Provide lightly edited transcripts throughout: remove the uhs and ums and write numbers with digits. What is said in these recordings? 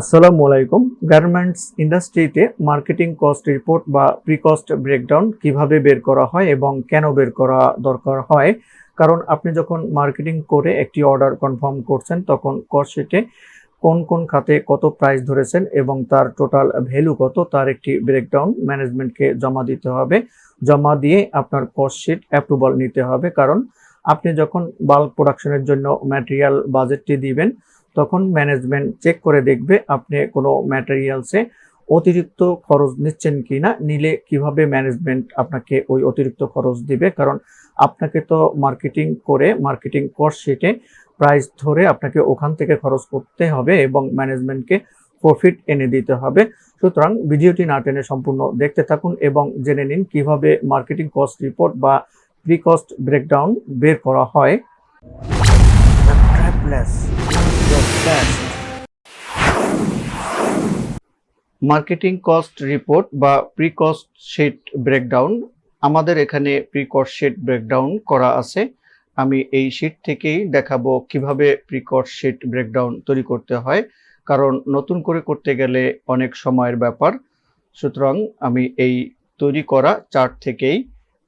আসসালামু আলাইকুম। গার্মেন্টস ইন্ডাস্ট্রিতে মার্কেটিং কস্ট রিপোর্ট বা প্রি কস্ট ব্রেকডাউন কিভাবে বের করা হয় এবং কেন বের করা দরকার হয়, কারণ আপনি যখন মার্কেটিং করে একটি অর্ডার কনফার্ম করছেন তখন কস্ট শিটে কোন কোন খাতে কত প্রাইস ধরেছেন এবং তার টোটাল ভ্যালু কত তার একটি ব্রেকডাউন ম্যানেজমেন্টকে জমা দিতে হবে। জমা দিয়ে আপনার কস্ট শিট অ্যাপ্রুভাল নিতে হবে, কারণ আপনি যখন বাল্ক প্রোডাকশনের জন্য ম্যাটেরিয়াল বাজেটটি দিবেন তখন ম্যানেজমেন্ট চেক করে দেখবে আপনি কোনো ম্যাটেরিয়ালসে অতিরিক্ত খরচ নিচ্ছেন কিনা, নিলে কিভাবে ম্যানেজমেন্ট আপনাকে ওই অতিরিক্ত খরচ দিবে, কারণ আপনাকে তো মার্কেটিং করে মার্কেটিং কস্ট শিটে প্রাইস ধরে আপনাকে ওখান থেকে খরচ করতে হবে এবং ম্যানেজমেন্টকে প্রফিট এনে দিতে হবে। সুতরাং ভিডিওটি না টেনে সম্পূর্ণ দেখতে থাকুন এবং জেনে নিন কিভাবে মার্কেটিং কস্ট রিপোর্ট বা প্রি কস্ট ব্রেকডাউন বের করা হয়। মার্কেটিং কস্ট রিপোর্ট বা প্রি কস্ট শিট ব্রেকডাউন, আমাদের এখানে প্রি কস্ট শিট ব্রেকডাউন করা আছে। আমি এই শিট থেকেই দেখাবো কিভাবে প্রি কস্ট শিট ব্রেকডাউন তৈরি করতে হয়, কারণ নতুন করে করতে গেলে অনেক সময়ের ব্যাপার। সুতরাং আমি এই তৈরি করা চার্ট থেকেই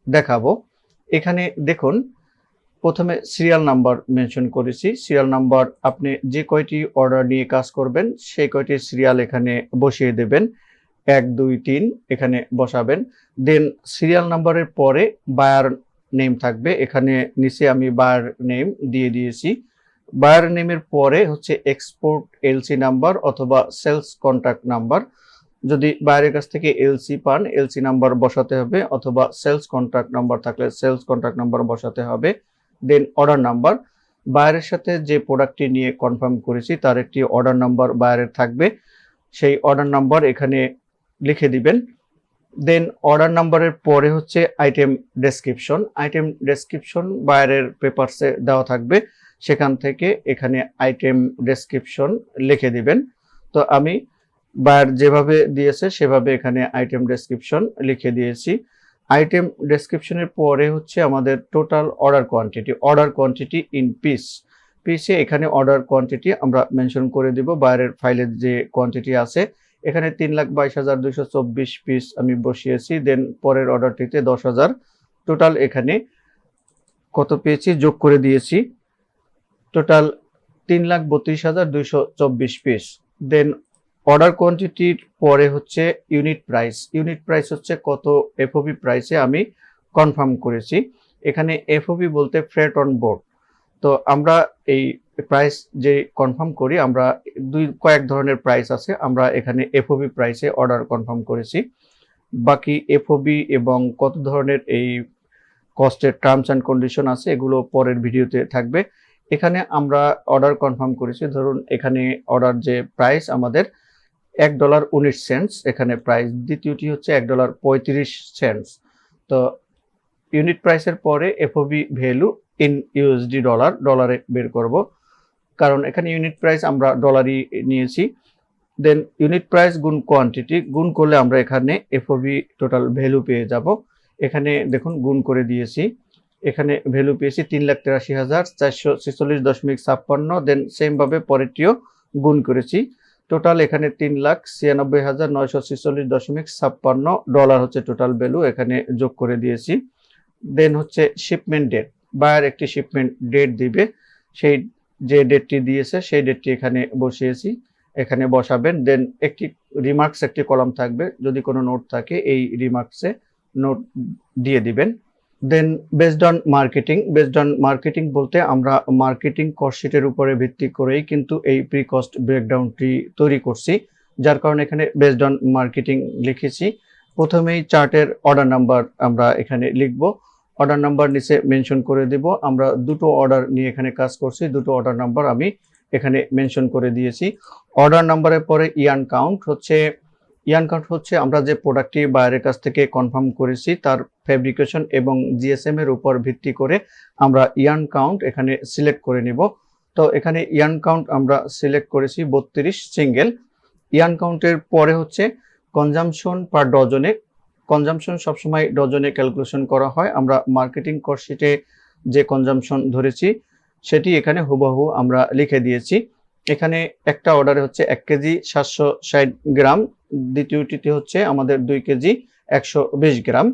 দেখাবো। এখানে দেখুন, প্রথমে সিরিয়াল নাম্বার মেনশন করেছি। সিরিয়াল নাম্বার আপনি যে কয়টি অর্ডার নিয়ে কাজ করবেন সেই কয়টি সিরিয়াল এখানে বসিয়ে দেবেন, 1 2 3 এখানে বসাবেন। দেন সিরিয়াল নাম্বারের পরে বায়ার নেম থাকবে, এখানে নিচে আমি বায়ার নেম দিয়ে দিয়েছি। বায়ার নেমের পরে হচ্ছে এক্সপোর্ট এলসি নাম্বার অথবা সেলস কন্ট্যাক্ট নাম্বার। যদি বায়ারের কাছ থেকে এলসি পান এলসি নাম্বার বসাতে হবে, অথবা সেলস কন্ট্রাক্ট নাম্বার থাকলে সেলস কন্ট্রাক্ট নাম্বার বসাতে হবে। দেন অর্ডার নাম্বার, বায়ারের সাথে যে প্রোডাক্টটি নিয়ে কনফার্ম করেছি তার একটি অর্ডার নাম্বার বায়ারের থাকবে, সেই অর্ডার নাম্বার এখানে লিখে দিবেন। দেন অর্ডার নাম্বারের পরে হচ্ছে আইটেম ডেসক্রিপশন। আইটেম ডেসক্রিপশন বায়ারের পেপারসে দেওয়া থাকবে, সেখান থেকে এখানে আইটেম ডেসক্রিপশন লিখে দিবেন। তো আমি বায়ার যেভাবে দিয়েছে সেভাবে এখানে আইটেম ডেসক্রিপশন লিখে দিয়েছি। আইটেম ডেসক্রিপশনের পরে হচ্ছে আমাদের টোটাল অর্ডার কোয়ান্টিটি ইন পিসে এখানে অর্ডার কোয়ান্টিটি আমরা মেনশন করে দিব। বায়ারের ফাইলের যে কোয়ান্টিটি আছে এখানে 3,22,224 পিস আমি বসিয়েছি। দেন পরের অর্ডারটিতে 10,000, টোটাল এখানে কত পেয়েছি যোগ করে দিয়েছি, টোটাল 3,32,224 পিস। দেন অর্ডার কোয়ান্টিটির পরে হচ্ছে ইউনিট প্রাইস হচ্ছে কত এফওবি প্রাইসে আমি কনফার্ম করেছি। এখানে এফওবি বলতে ফ্রেট অন বোর্ড। তো আমরা এই প্রাইস যে কনফার্ম করি, আমরা কয়েক ধরনের প্রাইস আছে, আমরা এখানে এফওবি প্রাইসে অর্ডার কনফার্ম করেছি। বাকি এফওবি এবং কত ধরনের এই কস্টের টার্মস অ্যান্ড কন্ডিশন আছে এগুলো পরের ভিডিওতে থাকবে। এখানে আমরা অর্ডার কনফার্ম করেছি, ধরুন এখানে অর্ডার যে প্রাইস আমাদের $1.19 এখানে প্রাইস, দ্বিতীয়টি হচ্ছে $1.35। তো ইউনিট প্রাইসের পরে এফওবি ভ্যালু ইন ইউএসডি ডলারে বের করব, কারণ এখানে ইউনিট প্রাইস আমরা ডলারই নিয়েছি। দেন ইউনিট প্রাইস গুণ কোয়ান্টিটি গুণ করলে আমরা এখানে এফওবি টোটাল ভ্যালু পেয়ে যাব। এখানে দেখুন গুণ করে দিয়েছি, এখানে ভ্যালু পেয়েছি 3,83,446.56। দেন সেম ভাবে পরেরটিও গুণ করেছি, টোটাল এখানে 3,96,946.56 হচ্ছে টোটাল ভ্যালু, এখানে যোগ করে দিয়েছি। দেন হচ্ছে শিপমেন্ট ডেট, বায়ার একটি শিপমেন্ট ডেট দিবে, সেই যে ডেটটি দিয়েছে সেই ডেটটি এখানে বসিয়েছি, এখানে বসাবেন। দেন একটি রিমার্কস একটি কলাম থাকবে, যদি কোনো নোট থাকে এই রিমার্কসে নোট দিয়ে দিবেন। দেন বেসড অন মার্কেটিং বলতে আমরা মার্কেটিং কস্ট শিটের উপরে ভিত্তি করেই কিন্তু এই প্রি কস্ট ব্রেকডাউনটি তৈরি করছি, যার কারণে এখানে বেসড অন মার্কেটিং লিখেছি। প্রথমেই চার্টের অর্ডার নাম্বার আমরা এখানে লিখব, অর্ডার নাম্বার নিচে মেনশন করে দেব। আমরা দুটো অর্ডার নিয়ে এখানে কাজ করছি, দুটো অর্ডার নাম্বার আমি এখানে মেনশন করে দিয়েছি। অর্ডার নাম্বারের পরে ইয়ার্ন কাউন্ট হচ্ছে আমরা যে প্রোডাক্টটি বায়ারের কাছ থেকে কনফার্ম করেছি তার ফেব্রিকেশন এবং জিএসএম এর উপর ভিত্তি করে আমরা ইয়ার্ন কাউন্ট এখানে সিলেক্ট করে নিব। তো এখানে ইয়ার্ন কাউন্ট আমরা সিলেক্ট করেছি 32 সিঙ্গেল। ইয়ার্ন কাউন্টের পরে হচ্ছে কনজাম্পশন পার ডজনে, কনজাম্পশন সবসময় ডজনে ক্যালকুলেশন করা হয়, আমরা মার্কেটিং কস্ট শিটে যে কনজাম্পশন ধরেছি সেটি এখানে হুবহু আমরা লিখে দিয়েছি। এখানে একটা অর্ডারে হচ্ছে 1 কেজি 760 গ্রাম, দ্বিতীয়টিতে হচ্ছে আমাদের 2 কেজি 120 গ্রাম।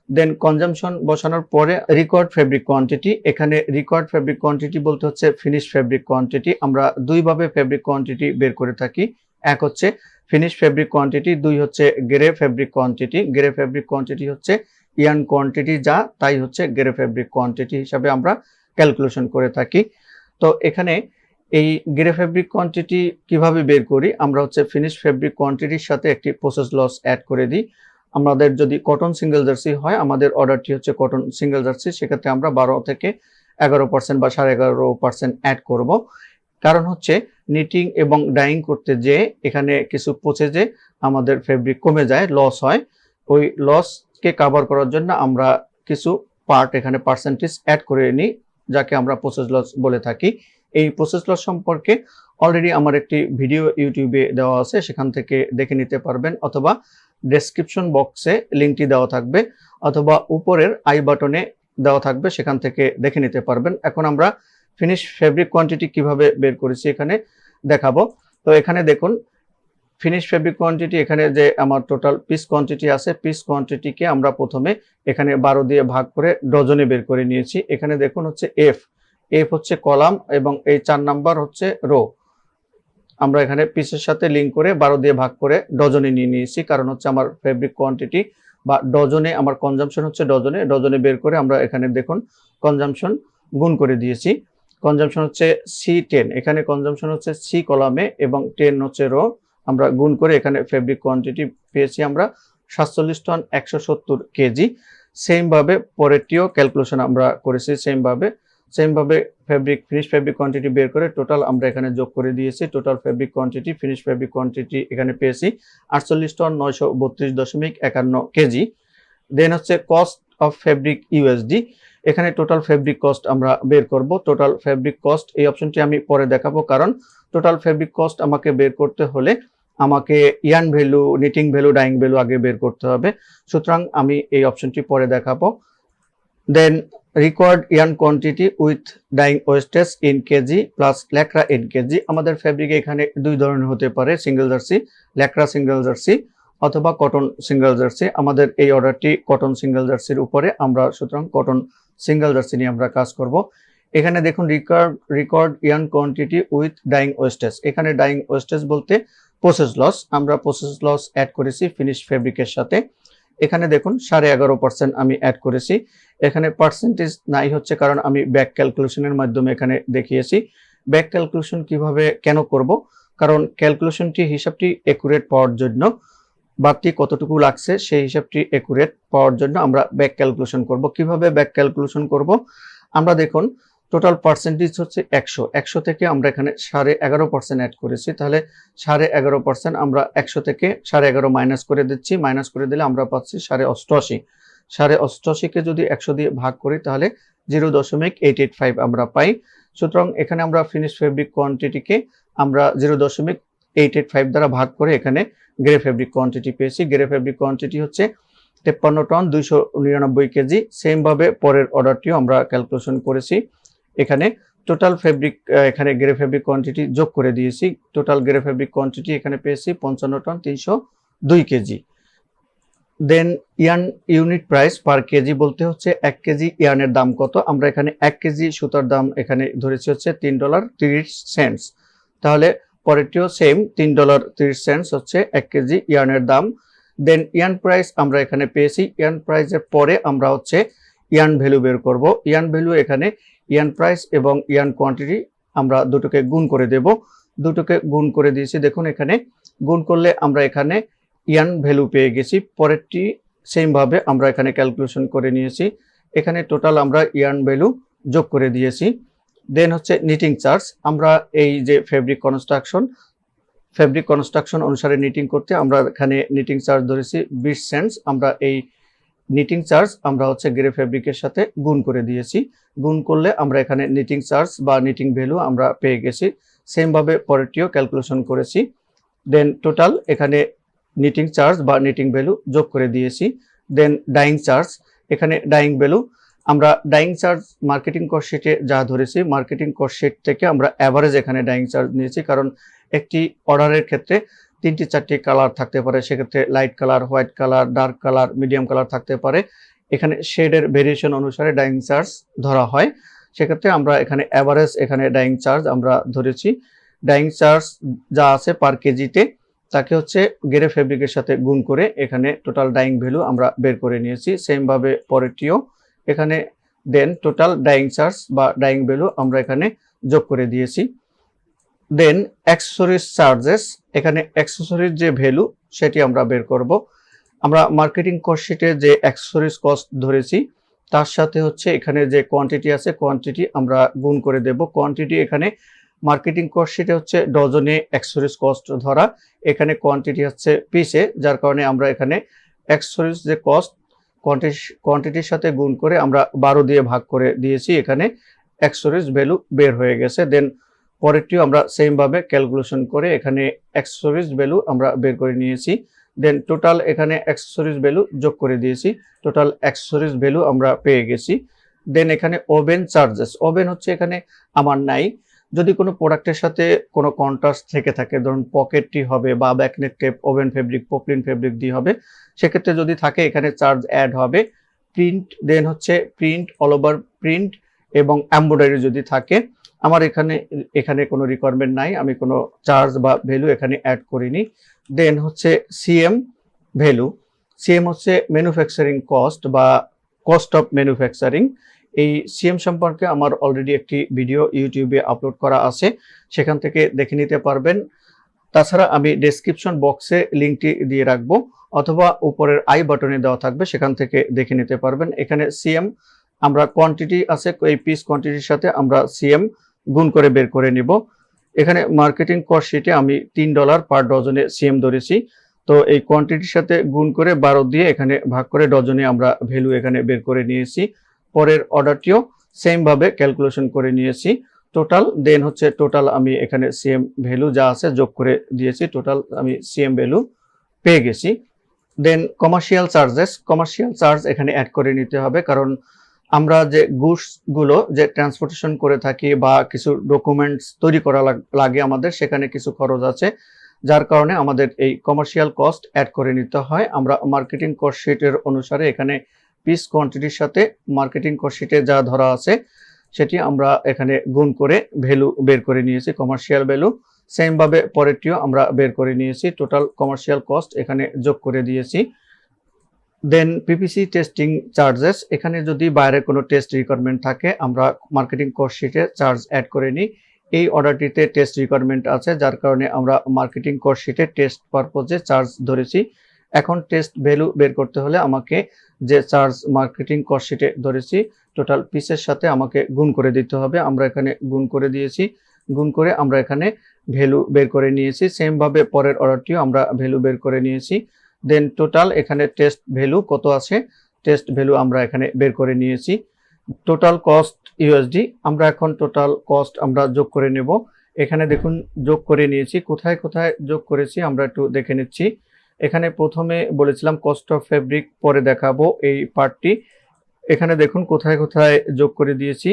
দেন কনজাম্পশন বসানোর পরে রিকোয়ার্ড ফেব্রিক কোয়ান্টিটি, এখানে রিকোয়ার্ড ফেব্রিক কোয়ান্টিটি বলতে হচ্ছে ফিনিশ ফেব্রিক কোয়ান্টিটি। আমরা দুইভাবে ফেব্রিক কোয়ান্টিটি বের করে থাকি, এক হচ্ছে ফিনিশ ফেব্রিক কোয়ান্টিটি, দুই হচ্ছে grey fabric quantity. Grey fabric quantity হচ্ছে ইয়ার্ন কোয়ান্টিটি যা, তাই হচ্ছে গ্রে ফেব্রিক কোয়ান্টিটি হিসাবে আমরা ক্যালকুলেশন করে থাকি। তো এখানে এই গ্রে ফেব্রিক কোয়ান্টিটি কিভাবে বের করি, আমরা হচ্ছে ফিনিশ ফেব্রিক কোয়ান্টিটির সাথে একটি প্রসেস লস অ্যাড করে দিই। আমাদের যদি কটন সিঙ্গেল জার্সি হয়, আমাদের অর্ডারটি হচ্ছে কটন সিঙ্গেল জার্সি, সেক্ষেত্রে আমরা 12 থেকে 11% বা 11.5% অ্যাড করব। কারণ হচ্ছে নিটিং এবং ডাইং করতে যে এখানে কিছু পচে যে আমাদের ফেব্রিক কমে যায়, লস হয়, ওই লসকে কাভার করার জন্য আমরা কিছু পার্ট এখানে পার্সেন্টেজ অ্যাড করে নিই, যাকে আমরা প্রসেস লস বলে থাকি। এই প্রসেস লস সম্পর্কে অলরেডি আমার একটি ভিডিও ইউটিউবে দেওয়া আছে, সেখান থেকে দেখে নিতে পারবেন, অথবা ডেসক্রিপশন বক্সে লিঙ্কটি দেওয়া থাকবে, অথবা উপরের আই বাটনে দেওয়া থাকবে, সেখান থেকে দেখে নিতে পারবেন। এখন আমরা ফিনিশ ফেব্রিক কোয়ান্টিটি কিভাবে বের করেছি এখানে দেখাবো। তো এখানে দেখুন ফিনিশ ফেব্রিক কোয়ান্টিটি, এখানে যে আমার টোটাল পিস কোয়ান্টিটি আছে, পিস কোয়ান্টিটিকে আমরা প্রথমে এখানে 12 দিয়ে ভাগ করে ডজনে বের করে নিয়েছি। এখানে দেখুন হচ্ছে এফ হচ্ছে কলাম এবং এই 4 নাম্বার হচ্ছে রো। আমরা এখানে পিসের সাথে লিঙ্ক করে 12 দিয়ে ভাগ করে ডজনে নিয়ে নিয়েছি, কারণ হচ্ছে আমার ফেব্রিক কোয়ান্টিটি বা ডজনে আমার কনজাম্পশন হচ্ছে ডজনে বের করে আমরা এখানে দেখুন কনজাম্পশন গুণ করে দিয়েছি। কনজাম্পশন হচ্ছে C10, এখানে কনজাম্পশন হচ্ছে সি কলামে এবং 10 হচ্ছে রো, আমরা গুণ করে এখানে ফেব্রিক কোয়ান্টিটি পেয়েছি আমরা 47 টন 170 কেজি। সেম ভাবে পরেরটিও ক্যালকুলেশন আমরা করেছি, সেম ভাবে ফেব্রিক ফিনিশ ফেব্রিক কোয়ান্টিটি বের করে টোটাল আমরা এখানে যোগ করে দিয়েছি। Total fabric quantity finish fabric quantity এখানে পেয়েছি 48 টন 932.51 কেজি। দেন হচ্ছে কস্ট অফ ফেব্রিক ইউএসডি, এখানে টোটাল ফেব্রিক কস্ট আমরা বের করব। টোটাল ফেব্রিক কস্ট এই অপশনটি আমি পরে দেখাবো, কারণ টোটাল ফেব্রিক কস্ট আমাকে বের করতে হলে আমাকে yarn value, knitting value, dyeing value আগে বের করতে হবে, সুতরাং আমি এই অপশনটি পরে দেখাবো। Then required yarn quantity with dyeing wastage in KG plus Lycra in KG. আমাদের ফেব্রিক এখানে দুই ধরনের হতে পারে, single jersey, Lycra single jersey অথবা কটন সিঙ্গেল জার্সি। আমাদের এই অর্ডারটি কটন সিঙ্গেল জার্সির উপরে, আমরা সুতরাং কটন সিঙ্গেল জার্সি নিয়ে আমরা কাজ করব। এখানে দেখুন record yarn quantity with dyeing wastage, এখানে ডাইং ওয়েস্টেজ বলতে প্রসেস লস, আমরা প্রসেস লস অ্যাড করেছি ফিনিশ ফেব্রিকের সাথে। এখানে দেখুন 11.5% আমি অ্যাড করেছি। এখানে পার্সেন্টেজ নাই হচ্ছে কারণ আমি ব্যাক ক্যালকুলেশনের মাধ্যমে এখানে দেখিয়েছি। ব্যাক ক্যালকুলেশন কিভাবে কেন করব, কারণ ক্যালকুলেশনটি হিসাবটি একুরেট পাওয়ার জন্য, বাড়তি কতটুকু লাগছে সেই হিসাবটি একুরেট পাওয়ার জন্য আমরা ব্যাক ক্যালকুলেশন করব। কিভাবে ব্যাক ক্যালকুলেশন করব, আমরা দেখুন টোটাল পার্সেন্টেজ হচ্ছে 100 থেকে আমরা এখানে 11.5% অ্যাড করেছি, তাহলে 11.5% আমরা 100 থেকে 11.5 মাইনাস করে দিচ্ছি, মাইনাস করে দিলে আমরা পাচ্ছি 88.5। 88কে যদি 100 দিয়ে ভাগ করি তাহলে 0.885 আমরা পাই। সুতরাং এখানে আমরা ফিনিশ ফেব্রিক কোয়ান্টিটিকে আমরা 0.885 দ্বারা ভাগ করে এখানে গ্রে ফেব্রিক কোয়ান্টিটি পেয়েছি। গ্রে ফেব্রিক কোয়ান্টিটি হচ্ছে 53 টন 299 কেজি। সেম ভাবে পরের অর্ডারটিও আমরা ক্যালকুলেশন করেছি, এখানে টোটাল ফেব্রিক এখানে গ্রে ফেব্রিক কোয়ান্টিটি যোগ করে দিয়েছি। টোটাল গ্রে ফেব্রিক কোয়ান্টিটি এখানে পেয়েছি 55 ton 302 KG. Then yarn unit price per KG বলতে হচ্ছে 1 কেজি ইয়ার্নের দাম কত, আমরা এখানে 1 কেজি সুতার দাম এখানে ধরেছি হচ্ছে $3.30। তাহলে পরেরটিও সেম $3.30 হচ্ছে 1 কেজি ইয়ার্নের দাম। দেন ইয়ার্ন প্রাইস আমরা এখানে পেয়েছি, ইয়ার্ন প্রাইসের পরে আমরা হচ্ছে ইয়ার্ন ভ্যালু বের করব। ইয়ার্ন ভ্যালু এখানে ইয়ার্ন প্রাইস এবং ইয়ার্ন কোয়ান্টিটি আমরা দুটোকে গুণ করে দেব, দুটোকে গুণ করে দিয়েছি। দেখুন এখানে গুণ করলে আমরা এখানে ইয়ার্ন ভ্যালু পেয়ে গেছি। পরেরটি সেম ভাবে আমরা এখানে ক্যালকুলেশন করে নিয়েছি, এখানে টোটাল আমরা ইয়ার্ন ভ্যালু যোগ করে দিয়েছি। দেন হচ্ছে নিটিং চার্জ, আমরা এই যে ফেব্রিক কনস্ট্রাকশন অনুসারে নিটিং করতে আমরা এখানে নিটিং চার্জ ধরেছি 20 সেন্টস। আমরা এই নিটিং চার্জ আমরা হচ্ছে গ্রে ফেব্রিকের সাথে গুণ করে দিয়েছি, গুণ করলে আমরা এখানে নিটিং চার্জ বা নিটিং ভ্যালু আমরা পেয়ে গেছি। সেম ভাবে পরেরটিও ক্যালকুলেশন করেছি। দেন টোটাল এখানে নিটিং চার্জ বা নিটিং ভ্যালু যোগ করে দিয়েছি। দেন ডাইং চার্জ, এখানে ডাইং ভ্যালু আমরা ডাইং চার্জ মার্কেটিং কস্ট শিটে যা ধরেছি, মার্কেটিং কস্ট শিট থেকে আমরা অ্যাভারেজ এখানে ডাইং চার্জ নিয়েছি, কারণ একটি অর্ডারের ক্ষেত্রে 3-4টি কালার থাকতে পারে, সেক্ষেত্রে light colour, white colour, dark colour, medium colour থাকতে পারে। এখানে শেডের ভেরিয়েশন অনুসারে ডাইং চার্জ ধরা হয়। সেক্ষেত্রে আমরা এখানে অ্যাভারেজ এখানে ডাইং চার্জ আমরা ধরেছি। ডাইং চার্জ যা আছে পার কেজিতে তাকে হচ্ছে গেরে ফেব্রিকের সাথে গুণ করে এখানে টোটাল ডাইং ভ্যালু আমরা বের করে নিয়েছি। সেমভাবে পরেরটিও এখানে দেন টোটাল ডাইং চার্জ বা ডাইং ভ্যালু আমরা এখানে যোগ করে দিয়েছি। দেন অ্যাক্সেসরিজ চার্জেস, এখানে অ্যাক্সেসরিজ যে ভ্যালু সেটি আমরা বের করব। আমরা মার্কেটিং কস্ট শিটে যে অ্যাক্সেসরিজ কস্ট ধরেছি তার সাথে হচ্ছে এখানে যে কোয়ান্টিটি আছে কোয়ান্টিটি আমরা গুণ করে দেব। কোয়ান্টিটি এখানে মার্কেটিং কস্ট শিটে হচ্ছে ডজনে অ্যাক্সেসরিজ কস্ট ধরা, এখানে কোয়ান্টিটি হচ্ছে পিসে, যার কারণে আমরা এখানে অ্যাক্সেসরিজ যে কস্ট কোয়ান্টিটির সাথে গুণ করে আমরা 12 দিয়ে ভাগ করে দিয়েছি, এখানে অ্যাক্সেসরিজ ভ্যালু বের হয়ে গেছে। দেন পরেরটিও আমরা সেমভাবে ক্যালকুলেশন করে এখানে অ্যাক্সেসরিজ ভ্যালু আমরা বের করে নিয়েছি। দেন টোটাল এখানে অ্যাক্সেসরিজ ভ্যালু যোগ করে দিয়েছি, টোটাল অ্যাক্সেসরিজ ভ্যালু আমরা পেয়ে গেছি। দেন এখানে ওভেন চার্জেস, ওভেন হচ্ছে এখানে আমার নাই, যদি কোনো প্রোডাক্টের সাথে কোনো কন্ট্রাস্ট থেকে থাকে, ধরুন পকেটটি হবে বা back neck tape, woven fabric, poplin fabric দিয়ে হবে, সেক্ষেত্রে যদি থাকে এখানে চার্জ অ্যাড হবে। প্রিন্ট, দেন হচ্ছে প্রিন্ট, অল ওভার প্রিন্ট এবং এমব্রয়ডারি যদি থাকে, আমার এখানে কোনো রিকোয়ারমেন্ট নাই, আমি কোনো চার্জ বা ভ্যালু এখানে অ্যাড করিনি। দেন হচ্ছে সিএম ভ্যালু, সিএম হচ্ছে ম্যানুফ্যাকচারিং কস্ট বা কস্ট অফ ম্যানুফ্যাকচারিং। এই সিএম সম্পর্কে আমার অলরেডি একটি ভিডিও ইউটিউবে আপলোড করা আছে, সেখান থেকে দেখে নিতে পারবেন। তাছাড়া আমি ডেসক্রিপশন বক্সে লিঙ্কটি দিয়ে রাখবো, অথবা উপরের আই বাটনে দেওয়া থাকবে, সেখান থেকে দেখে নিতে পারবেন। এখানে সিএম আমরা কোয়ান্টিটি আছে, এই পিস কোয়ান্টিটির সাথে আমরা সিএম গুণ করে বের করে নিব। এখানে মার্কেটিং কস্ট শিটে আমি $3 পার ডজনে সিএম ধরেছি, তো এই কোয়ান্টিটির সাথে গুণ করে 12 দিয়ে এখানে ভাগ করে ডজনে আমরা ভ্যালু এখানে বের করে নিয়েছি। পরের অর্ডারটিও সেম ভাবে ক্যালকুলেশন করে নিয়েছি টোটাল। দেন হচ্ছে টোটাল আমি এখানে সিএম ভ্যালু যা আছে যোগ করে দিয়েছি, টোটাল আমি সিএম ভ্যালু পেয়ে গেছি। দেন কমার্শিয়াল চার্জেস, কমার্শিয়াল চার্জ এখানে অ্যাড করে নিতে হবে, কারণ আমরা যে গুডস গুলো যে ট্রান্সপোর্টেশন করে থাকি বা কিছু ডকুমেন্টস তৈরি করা লাগে আমাদের, সেখানে কিছু খরচ আছে, যার কারণে আমাদের এই কমার্শিয়াল কস্ট অ্যাড করে নিতে হয়। আমরা মার্কেটিং কস্ট শিটের অনুসারে এখানে পিস কোয়ান্টিটির সাথে মার্কেটিং কস্ট শিটে যা ধরা আছে সেটি আমরা এখানে গুণ করে ভ্যালু বের করে নিয়েছি, কমার্শিয়াল ভ্যালু। সেম ভাবে পরেরটিও আমরা বের করে নিয়েছি, টোটাল কমার্শিয়াল কস্ট এখানে যোগ করে দিয়েছি। দেন পিপিসি টেস্টিং চার্জেস, এখানে যদি বাইরে কোনো টেস্ট রিকোয়ারমেন্ট থাকে আমরা মার্কেটিং কস্ট শিটে চার্জ অ্যাড করে নিই। এই অর্ডারটিতে টেস্ট রিকোয়ারমেন্ট আছে, যার কারণে আমরা মার্কেটিং কস্ট শিটে টেস্ট পারপোজে চার্জ ধরেছি। এখন টেস্ট ভ্যালু বের করতে হলে আমাকে যে চার্জ মার্কেটিং কস্ট শিটে ধরেছি টোটাল পিসের সাথে আমাকে গুণ করে দিতে হবে, আমরা এখানে গুণ করে দিয়েছি। গুণ করে আমরা এখানে ভ্যালু বের করে নিয়েছি। সেম ভাবে পরের অর্ডারটিও আমরা ভ্যালু বের করে নিয়েছি। দেন টোটাল এখানে টেস্ট ভ্যালু কত আছে, টেস্ট ভ্যালু আমরা এখানে বের করে নিয়েছি। টোটাল কস্ট ইউএসডি, আমরা এখন টোটাল কস্ট আমরা যোগ করে নেব। এখানে দেখুন যোগ করে নিয়েছি, কোথায় কোথায় যোগ করেছি আমরা একটু দেখে নিচ্ছি। এখানে প্রথমে বলেছিলাম কস্ট অফ ফেব্রিক, পরে দেখাবো এই পার্টটি। এখানে দেখুন কোথায় কোথায় যোগ করে দিয়েছি।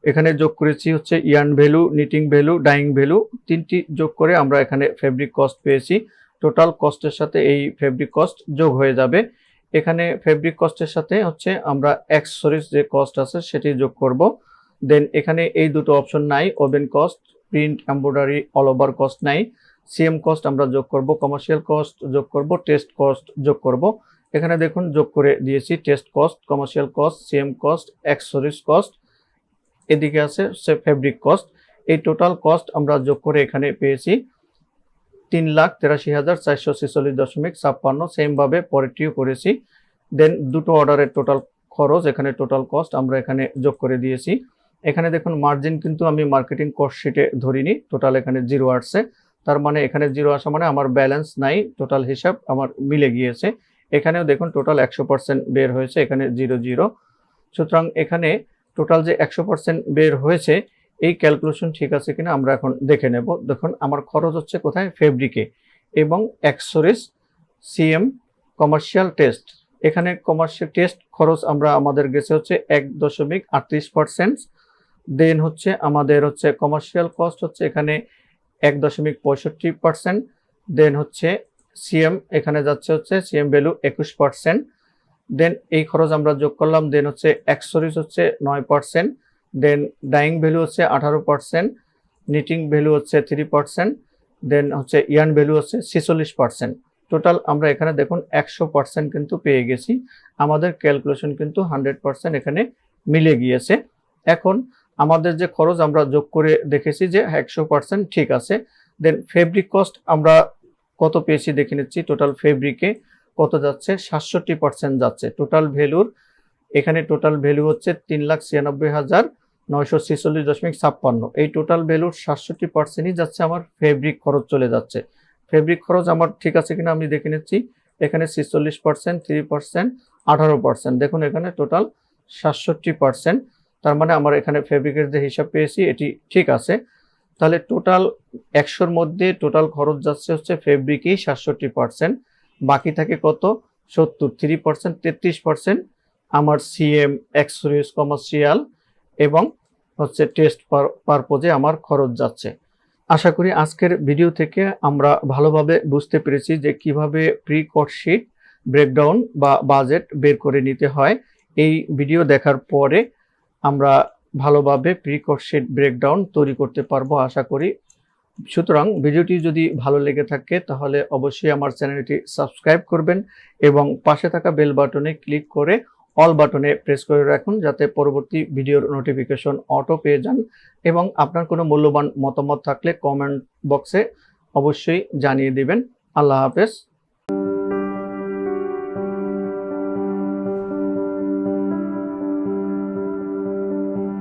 এখানে যোগ করেছি হচ্ছে yarn value, knitting value, dyeing value, তিনটি যোগ করে আমরা এখানে ফেব্রিক কস্ট পেয়েছি। টোটাল কস্টের সাথে এই ফেব্রিক কস্ট যোগ হয়ে যাবে। এখানে ফেব্রিক কস্টের সাথে হচ্ছে আমরা অ্যাক্সেসরিজ যে কস্ট আছে সেটি যোগ করব। দেন এখানে এই দুটো অপশন নাই, oven cost, print, embroidery, all over cost নাই। সিএম কস্ট আমরা যোগ করব, কমার্শিয়াল কস্ট যোগ করব, টেস্ট কস্ট যোগ করব। এখানে দেখুন যোগ করে দিয়েছি test cost, commercial cost, CM cost, accessories cost, এদিকে আছে ফেব্রিক কস্ট। এই টোটাল কস্ট আমরা যোগ করে এখানে পেয়েছি 3,83,446.56। সেম ভাবে পরেরটিও করেছি। দেন দুটো অর্ডারের টোটাল খরচ, এখানে টোটাল কস্ট আমরা এখানে যোগ করে দিয়েছি। এখানে দেখুন মার্জিন কিন্তু আমি মার্কেটিং কস্ট শিটে ধরিনি, টোটাল এখানে 0 আসছে, তার মানে এখানে 0 আসা মানে আমার ব্যালেন্স নাই, টোটাল হিসাব আমার মিলে গিয়েছে। এখানেও দেখুন টোটাল 100% বের হয়েছে, এখানে 0 0। সুতরাং এখানে টোটাল যে 100% বের হয়েছে এই ক্যালকুলেশন ঠিক আছে কিনা আমরা এখন দেখে নেব। দেখুন আমার খরচ হচ্ছে কোথায়, ফেব্রিকে এবং অ্যাক্সেসরিজ, সিএম, কমার্শিয়াল, টেস্ট, এখানে কমার্শিয়াল টেস্ট খরচ আমরা আমাদের গেছে হচ্ছে 1.38%। দেন হচ্ছে আমাদের হচ্ছে কমার্শিয়াল কস্ট হচ্ছে এখানে 1.65%। দেন হচ্ছে সিএম এখানে যাচ্ছে হচ্ছে সিএম ভ্যালু 21%। দেন এই খরচ আমরা যোগ করলাম। দেন হচ্ছে অ্যাক্সেসরিজ হচ্ছে 9%। দেন ডাইং ভ্যালু হচ্ছে 18%। নিটিং ভ্যালু হচ্ছে 3%। দেন হচ্ছে ইয়ার্ন ভ্যালু হচ্ছে 46%। টোটাল আমরা এখানে দেখুন 100% কিন্তু পেয়ে গেছি। আমাদের ক্যালকুলেশন কিন্তু 100% এখানে মিলে গিয়েছে। এখন আমাদের যে খরচ আমরা যোগ করে দেখেছি যে 100% ঠিক আছে। দেন ফেব্রিক কস্ট আমরা কত পেয়েছি দেখে নিচ্ছি। টোটাল ফেব্রিকে কত যাচ্ছে, 67% যাচ্ছে। টোটাল ভ্যালুর এখানে টোটাল ভ্যালু হচ্ছে 3,96,946.56। এই টোটাল ভ্যালুর 67%ই যাচ্ছে আমার ফেব্রিক খরচ চলে যাচ্ছে। ফেব্রিক খরচ আমার ঠিক আছে কিনা আমি দেখে নিচ্ছি। এখানে 46%, 3%, 18%। দেখুন এখানে টোটাল 67%। তার মানে আমার এখানে ফেব্রিকের যে হিসাব পেয়েছি এটি ঠিক আছে। তাহলে টোটাল 100-র মধ্যে টোটাল খরচ যাচ্ছে হচ্ছে ফেব্রিকই 67%। বাকি থাকে কত, 70, 3%, 33% আমার সিএম, অ্যাক্সেসরিজ, কমার্শিয়াল এবং হচ্ছে টেস্ট পারপোজে আমার খরচ যাচ্ছে। আশা করি আজকের ভিডিও থেকে আমরা ভালোভাবে বুঝতে পেরেছি যে কিভাবে প্রি কোর্স শিট ব্রেকডাউন বা বাজেট বের করে নিতে হয়। এই ভিডিও দেখার পরে আমরা ভালোভাবে প্রি কোর্স শিট ব্রেকডাউন তৈরি করতে পারবো আশা করি। সুতরাং ভিডিওটি যদি ভালো লেগে থাকে তাহলে অবশ্যই আমার চ্যানেলটি সাবস্ক্রাইব করবেন এবং পাশে থাকা বেল বাটনে ক্লিক করে অল বাটনে প্রেস করে রাখুন, যাতে পরবর্তী ভিডিওর নোটিফিকেশন অটো পেয়ে যান। এবং আপনার কোনো মূল্যবান মতামত থাকলে কমেন্ট বক্সে অবশ্যই জানিয়ে দিবেন। আল্লাহ হাফেজ।